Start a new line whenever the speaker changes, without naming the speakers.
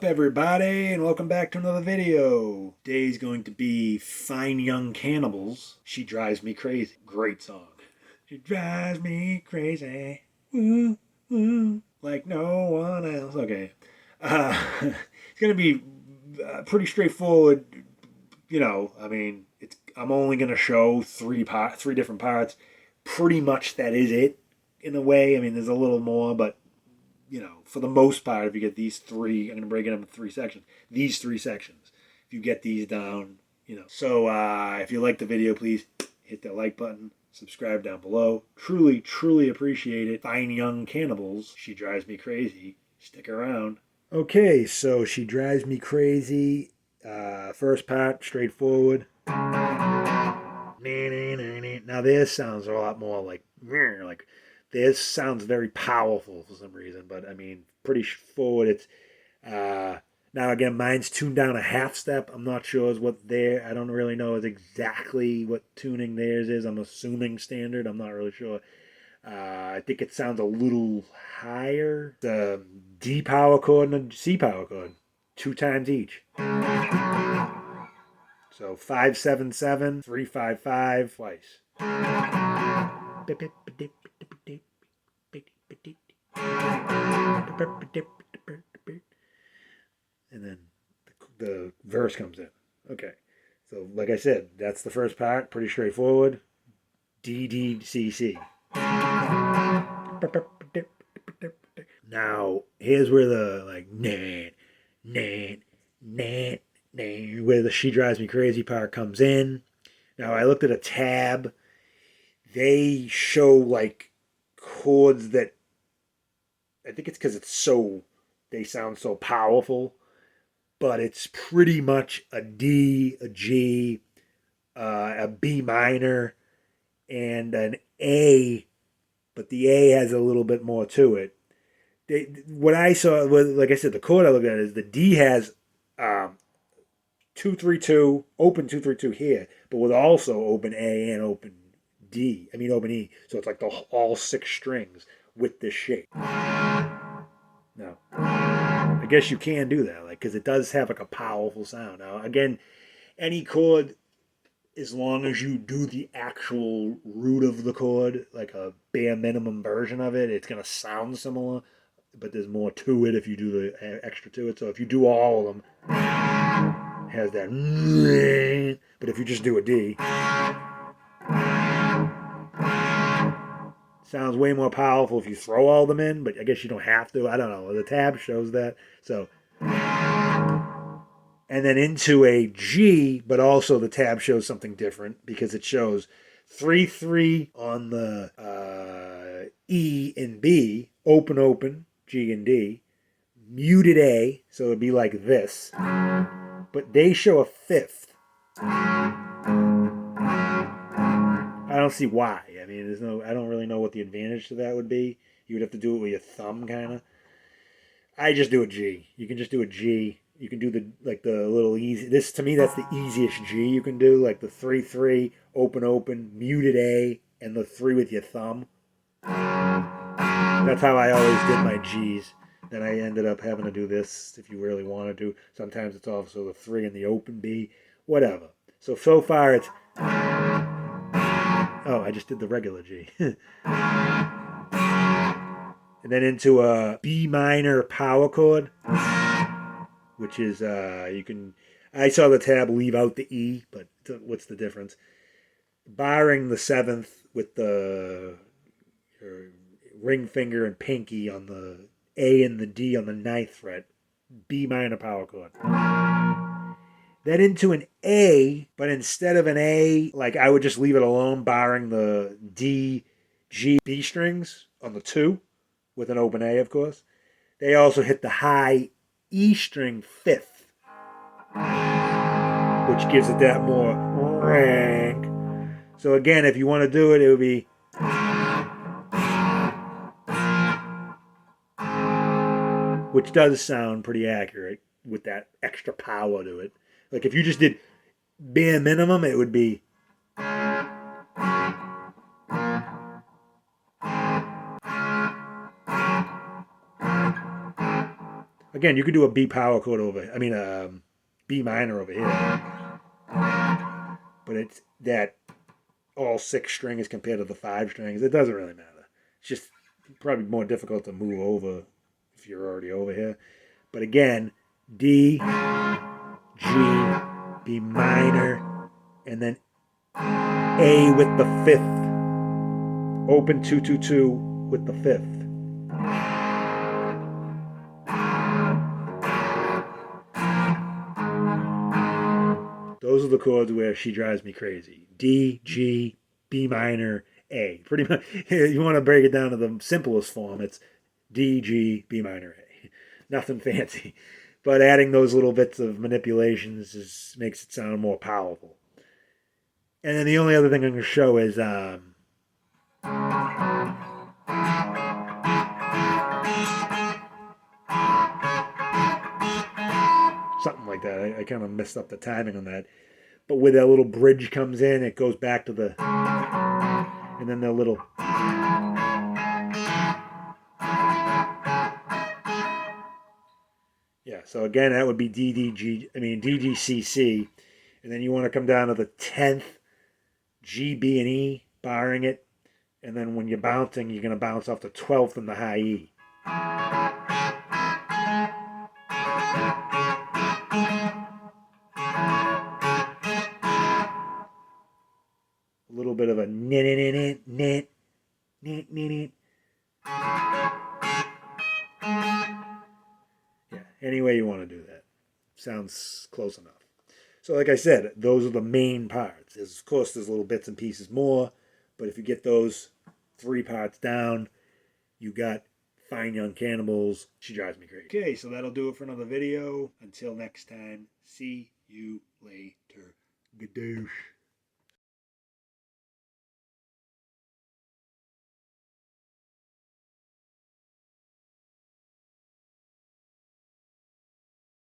up, everybody, and welcome back to another video. Today's going to be Fine Young Cannibals. She Drives Me Crazy. Great song. She drives me crazy. Woo, woo, like no one else. Okay. It's going to be pretty straightforward. I'm only going to show three different parts. Pretty much that is it, in a way. I mean, there's a little more, but for the most part, if you get these three, I'm going to break it up into three sections. These three sections, if you get these down, So if you like the video, please hit that like button, subscribe down below. Truly, truly appreciate it. Fine Young Cannibals, She Drives Me Crazy. Stick around. Okay, so She Drives Me Crazy. First part, straightforward. Now this sounds a lot more like this sounds very powerful for some reason, but I mean, pretty forward. It's now again, mine's tuned down a half step. I'm not sure is what I don't really know is exactly what tuning theirs is. I'm assuming standard. I'm not really sure. I think it sounds a little higher. The D power chord and the C power chord, 2 times each. So 577, 355 twice. And then the verse comes in. Okay. So, like I said, that's the first part. Pretty straightforward. D, D, C, C. Now, here's where the, where the She Drives Me Crazy part comes in. Now, I looked at a tab. They show, chords that, I think it's because they sound so powerful, but it's pretty much a D, a G, a B minor, and an A, but the A has a little bit more to it. What I saw, like I said, the chord I looked at is the D has 2-3-2, open 2-3-2 here, but with also open A and open open E. So it's like all 6 strings with this shape. No. I guess you can do that, because it does have a powerful sound. Now, again, any chord, as long as you do the actual root of the chord, like a bare minimum version of it, it's going to sound similar, but there's more to it if you do the extra to it. So if you do all of them, it has that, but if you just do a D, sounds way more powerful if you throw all of them in, but I guess you don't have to. I don't know. The tab shows that. So, and then into a G, but also the tab shows something different because it shows 3-3 on the E and B, open, open, G and D, muted A, so it'd be like this, but they show a 5th. I don't see why. I mean, I don't really know what the advantage to that would be. You would have to do it with your thumb, kind of. I just do a G. You can just do a G. You can do the little easy. This, to me, that's the easiest G you can do. Like the 3-3, open, open, muted A, and the 3 with your thumb. That's how I always did my Gs. Then I ended up having to do this if you really wanted to. Sometimes it's also the 3 and the open B. Whatever. So far it's... Oh, I just did the regular G. And then into a B minor power chord, which is, I saw the tab leave out the E, but what's the difference? Barring the 7th with the ring finger and pinky on the A and the D on the 9th fret, B minor power chord. Then into an A, but instead of an A, I would just leave it alone, barring the D, G, B strings on the 2, with an open A, of course. They also hit the high E string 5th, which gives it that more rank. So again, if you want to do it, it would be... Which does sound pretty accurate with that extra power to it. Like if you just did bare minimum, it would be... again, you could do a B power chord over, I mean, B minor over here. But it's that all 6 strings compared to the 5 strings. It doesn't really matter. It's just probably more difficult to move over if you're already over here. But again, D, G, B minor, and then A with the 5th. Open 2-2-2 with the 5th. Those are the chords where she drives me crazy. D, G, B minor, A. Pretty much, you want to break it down to the simplest form, it's D, G, B minor, A. Nothing fancy. But adding those little bits of manipulations makes it sound more powerful. And then the only other thing I'm going to show is something like that. I kind of messed up the timing on that. But where that little bridge comes in, it goes back to the, and then the little, yeah. So again, that would be DDCC, and then you want to come down to the 10th, G, B, and E, barring it, and then when you're bouncing, you're going to bounce off the 12th and the high E. A little bit of a nit. Yeah, any way you want to do that. Sounds close enough. So like I said, those are the main parts. Of course, there's little bits and pieces more, but if you get those 3 parts down, you got Fine Young Cannibals. She drives me crazy. Okay, so that'll do it for another video. Until next time, see you later. Gadoosh.